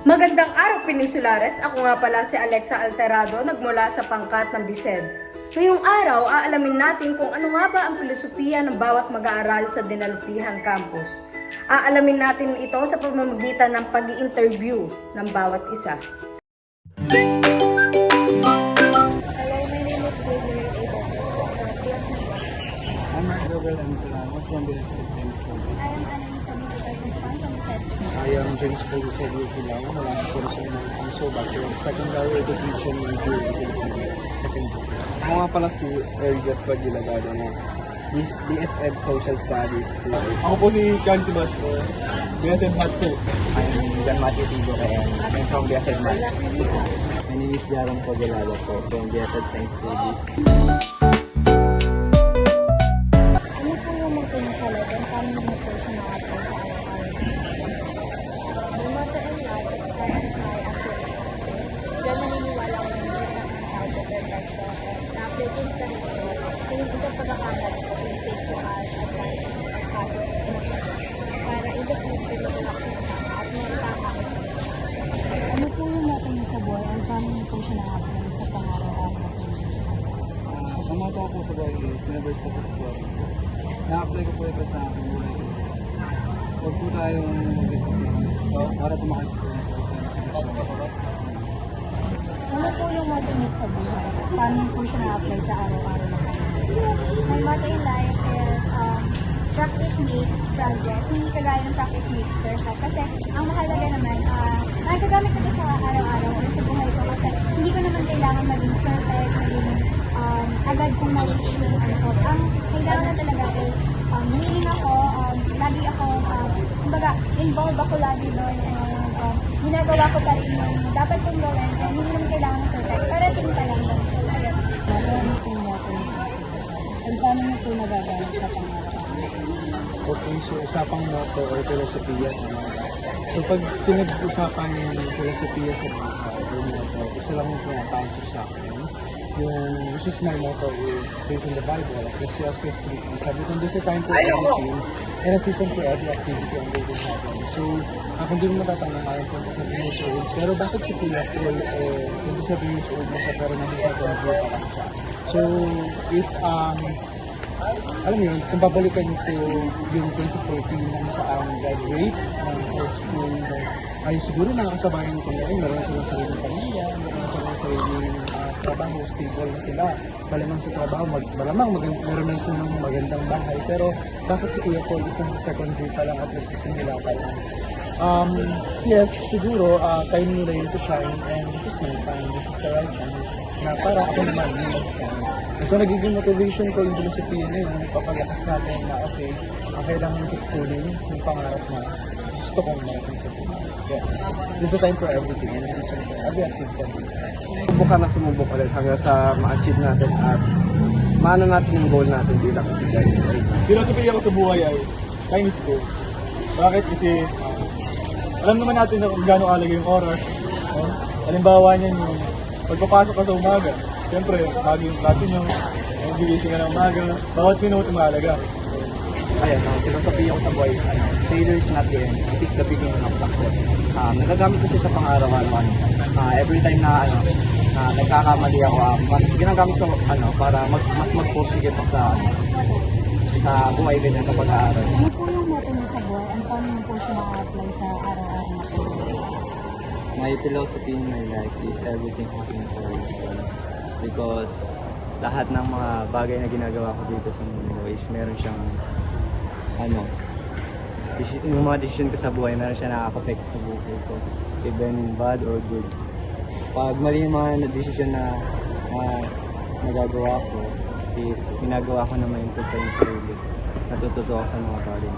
Magandang araw, Peninsulares. Ako nga pala si Alexa Alterado, nagmula sa pangkat ng BISED. Ngayong araw, aalamin natin kung ano nga ba ang filosofiya ng bawat mag-aaral sa Dinalupihang Campus. Aalamin natin ito sa pamamagitan ng pag-i-interview ng bawat isa. Hello, my name is Gabriel Ibanez. Class number. I'm Gabriel Anselano from the Science Study. I am Annalisa Military from the set. I am James Paulusevio Kilao, mula sa Corazon ng Puso, Bachelor of Secondary Education in Philippines, second year. Ako nga pala si Ergas Pagilagado na BSED Social Studies. Ako po si Carl Sebastian, BSN Hat 2. I'm John Matthew Tigo and I'm from BSED Math. My name is Jaron Pagilado po from BSED Science Study. Ano po yung motto niyo sa life and paano niyo po siya nakapal sa araw-araw? My motto in life is try and try until I succeed. Dahil naniniwala ko na hindi natin tao sa perfection at na-update yung sarili ko. Yung isang pagkakamali ko will take to us advantage at positive emotion. Para in the future, matulak sa tama at may tama. Ano po yung motto niyo sa buhay and paano niyo po siya nakapal sa pang-araw-araw? Ang motto ko sa buhay is never stop exploring. Na-apply ko po ito sa aking buhay. Huwag po tayong mag-isip para tumakag-experience po tayo. Ano po yung motto niyo sa buhay? Paano po siya na-apply sa araw-araw na pamilya? My motto in life is practice makes progress. Hindi kagaya ng practice makes perfect. Kasi ang mahalaga naman, nagagamit ko ito sa araw-araw o sa buhay ko. Kasi hindi ko naman kailangan maging perfect, maging agad kong ma-reach yung ano ko. Ang kailangan na talaga ay willing ako, lagi ako, kumbaga, involved ako lagi doon. And ginagawa ko pa rin yung dapat kong gawin. And hindi naman kailangan perfect. Parating pa lang doon. So, ayun. Ano po yung motto niyo sa buhay? And paano niyo po nagagamit sa pang-araw-araw? Okay, so usapang motto or filosofiya. So pag pinag-usapan yung filosofiya sa buhay or motto, isa lang yung pinapasok sa akin. Yung, which is my motto is based on the Bible, Ecclesiastes 3:3. Sabi ko, there's a time for everything and a season for every activity under the heaven. So, ako hindi mo matatanda nga yung 27 years old. Pero bakit si Kuya Paul, 27 years old na siya, pero nasa second year pa lang siya. So, if, alam mo yun, kung babalikan ko yung 2014 nang saan graduate ng high school, ay siguro nakakasabayan ko na rin, meron silang sariling pamilya, meron silang sariling trabaho, stable na sila. Malamang sa trabaho, malamang meron na silang magandang bahay. Pero bakit si Kuya Paul isang second grade pa lang at nagsisimula pa lang? Yes, siguro, time nila yun to shine and this is my time, this is the right time na para ako naman yung mag-shine. So nagiging motivation ko yung filosofiya na yun, nagpapalakas natin na okay, kailangan tutuloy yung pangarap na gusto kong marating sa buhay. Yes. There's a time for everything and a season for every activity. Subukan na sumubok ulit hanggang sa ma-achieve natin at maano natin yung goal natin bilang estudyante. Filosofiya ko sa buhay ay kindness ko. Bakit? Kasi alam naman natin na kung gaano alaga yung oras. Halimbawa niyan yung pagpapasok ka sa umaga. Siyempre, bago yung klase nyo, gigising ka ng umaga, bawat minuto mahalaga. Ayan, ang filosofiya ko sa buhay is failure is not the end, it is the beginning of success. Nagagamit ko siya sa pang-araw-araw. Every time na nagkakamali ako, mas ginagamit ko para mas mag-pursige pa sa buhay din sa pag-aaral. Ano po yung motto niyo sa buhay and paano niyo po siya naka-apply sa araw-araw na pamilya? My philosophy in my life is everything happens for a reason. Because lahat ng mga bagay na ginagawa ko dito sa mundo is meron siyang yung mga decision ko sa buhay, meron siya nakaka-affect sa buhay ko. Even bad or good. Pag mali yung mga decision na nagagawa ko, is ginagawa ko na ma-improve pa yung sarili. Natututo ako sa mga bagay.